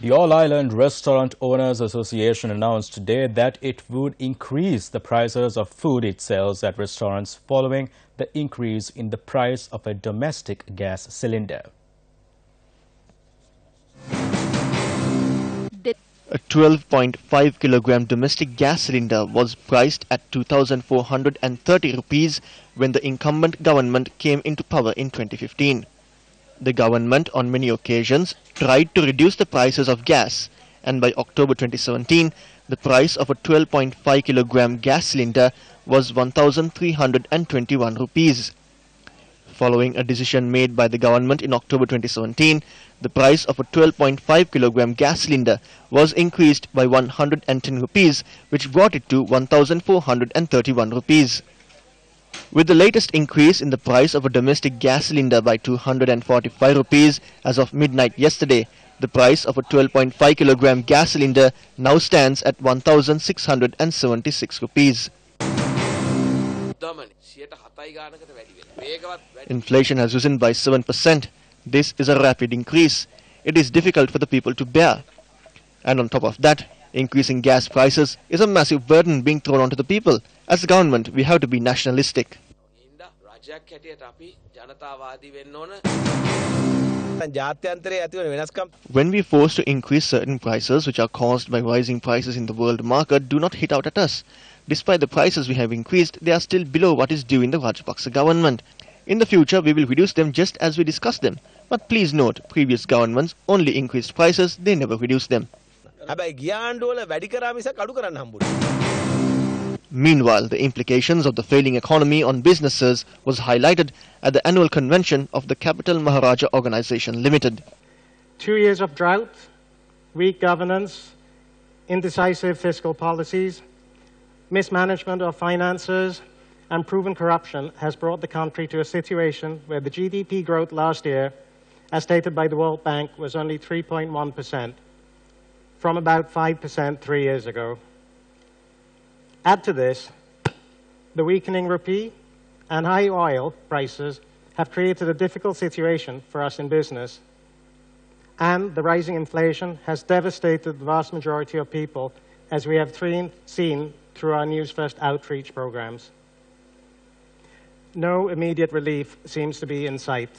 The All Island Restaurant Owners Association announced today that it would increase the prices of food it sells at restaurants following the increase in the price of a domestic gas cylinder. A 12.5 kilogram domestic gas cylinder was priced at 2,430 rupees when the incumbent government came into power in 2015. The government on many occasions tried to reduce the prices of gas, and by October 2017, the price of a 12.5 kilogram gas cylinder was 1,321 rupees. Following a decision made by the government in October 2017, the price of a 12.5 kilogram gas cylinder was increased by 110 rupees, which brought it to 1,431 rupees. With the latest increase in the price of a domestic gas cylinder by 245 rupees as of midnight yesterday, the price of a 12.5 kilogram gas cylinder now stands at 1,676 rupees. Inflation has risen by 7%. This is a rapid increase. It is difficult for the people to bear. And on top of that, increasing gas prices is a massive burden being thrown onto the people. As a government, we have to be nationalistic. When we force to increase certain prices which are caused by rising prices in the world market do not hit out at us. Despite the prices we have increased, they are still below what is due in the Rajapaksa government. In the future, we will reduce them just as we discussed them. But please note, previous governments only increased prices, they never reduced them. Meanwhile, the implications of the failing economy on businesses was highlighted at the annual convention of the Capital Maharaja Organization Limited. 2 years of drought, weak governance, indecisive fiscal policies, mismanagement of finances, and proven corruption has brought the country to a situation where the GDP growth last year, as stated by the World Bank, was only 3.1%, from about 5% 3 years ago. Add to this, the weakening rupee and high oil prices have created a difficult situation for us in business. And the rising inflation has devastated the vast majority of people, as we have seen through our Newsfirst outreach programs. No immediate relief seems to be in sight.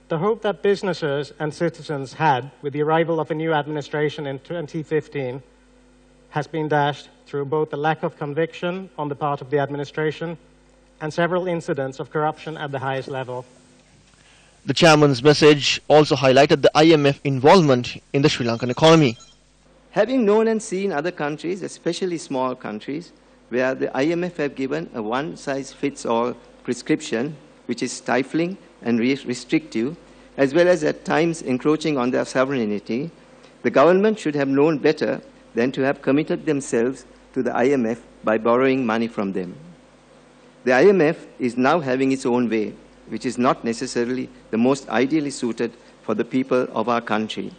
The hope that businesses and citizens had with the arrival of a new administration in 2015 has been dashed through both the lack of conviction on the part of the administration and several incidents of corruption at the highest level. The chairman's message also highlighted the IMF involvement in the Sri Lankan economy. Having known and seen other countries, especially small countries, where the IMF have given a one-size-fits-all prescription, which is stifling and restrictive, as well as at times encroaching on their sovereignty, the government should have known better than to have committed themselves to the IMF by borrowing money from them. The IMF is now having its own way, which is not necessarily the most ideally suited for the people of our country.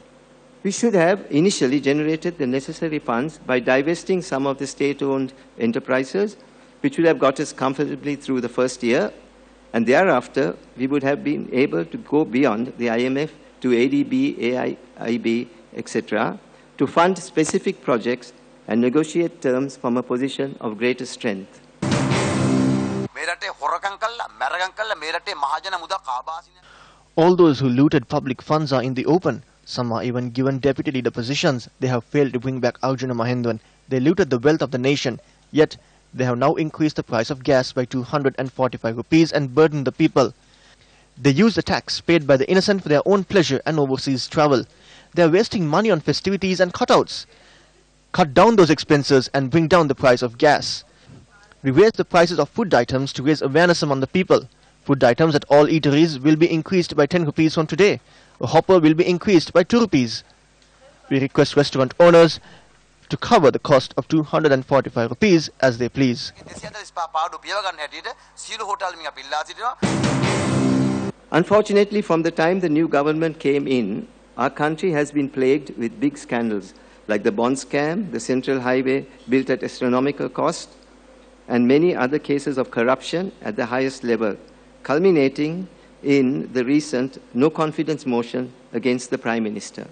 We should have initially generated the necessary funds by divesting some of the state-owned enterprises, which would have got us comfortably through the first year, and thereafter we would have been able to go beyond the IMF to ADB, AIIB, etc., to fund specific projects and negotiate terms from a position of greater strength. All those who looted public funds are in the open. Some are even given deputy leader positions. They have failed to bring back Arjuna Mahendran. They looted the wealth of the nation. Yet, they have now increased the price of gas by 245 rupees and burdened the people. They use the tax paid by the innocent for their own pleasure and overseas travel. They are wasting money on festivities and cutouts. Cut down those expenses and bring down the price of gas. We raised the prices of food items to raise awareness among the people. Food items at all eateries will be increased by 10 rupees from today. A hopper will be increased by 2 rupees. We request restaurant owners to cover the cost of 245 rupees as they please. Unfortunately, from the time the new government came in, our country has been plagued with big scandals like the bond scam, the Central Highway built at astronomical cost, and many other cases of corruption at the highest level, culminating in the recent no confidence motion against the Prime Minister.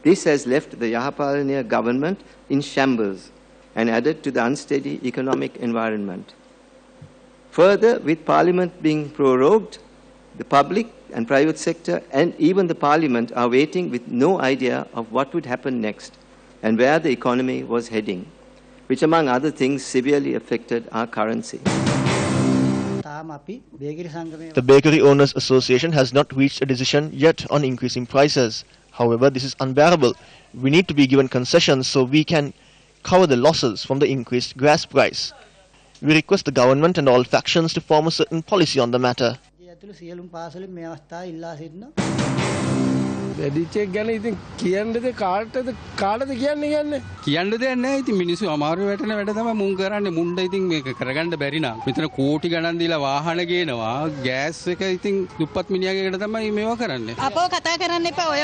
This has left the Yahapalaniya government in shambles and added to the unsteady economic environment. Further, with Parliament being prorogued, the public and private sector and even the Parliament are waiting with no idea of what would happen next and where the economy was heading, which among other things severely affected our currency. The Bakery Owners Association has not reached a decision yet on increasing prices. However, this is unbearable. We need to be given concessions so we can cover the losses from the increased gas price. We request the government and all factions to form a certain policy on the matter. වැඩිචෙක් ගැන ඉතින් කියන්නද කාටද කියන්නේ කියන්න දෙයක් නැහැ. ඉතින් මිනිස්සු අමාරු වැටෙන වැඩ තමයි මුන් කරන්නේ. මුන්ට ඉතින් මේක කරගන්න බැරි නම් මෙතන කෝටි ගණන් දීලා වාහන ගේනවා. ගෑස් එක ඉතින් දුප්පත් මිනිහාගේකට තමයි මේවා කරන්නේ. අපෝ කතා කරන්න එපා. ඔය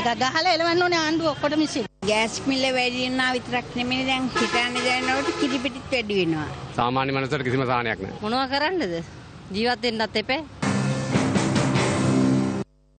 ගහලා එලවන්න ඕනේ ආණ්ඩුව ඔක්කොටම මිසින්. ගෑස් මිල වැඩි වෙනවා විතරක් නෙමෙයි දැන් හිතන්න දැනනකොට කිරිපිටිත් වැඩි වෙනවා. සාමාන්‍ය මනුස්සයෙකුට කිසිම සාහනයක් නැහැ. මොනවා කරන්නද? ජීවත් වෙන්නත් එපා.